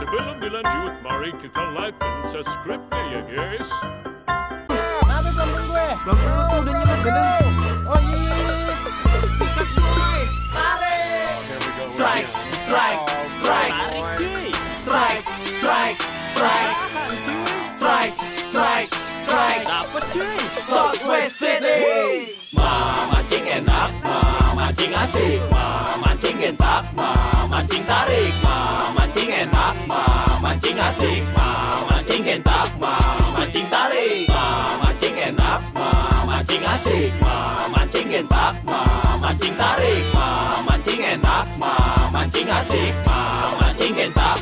Sebelum dilanjut, mari kita liken subscribe-nya ya guys. Kenapa belum gue? Belum perlu tuh, udah nyelet badan. Oh iya. Sikat boy. Tarik. Strike, strike, strike. Tarik cuy. Strike, strike, strike. Tahan cuy. Strike, strike, strike. Dapat cuy. Southwest City. Memancing enak, memancing asik, memancing gentak, memancing tarik, memancing enak, memancing asik, memancing gentak, memancing tarik, memancing enak, memancing asik, memancing gentak, memancing tarik, memancing enak, memancing asik, memancing gentak,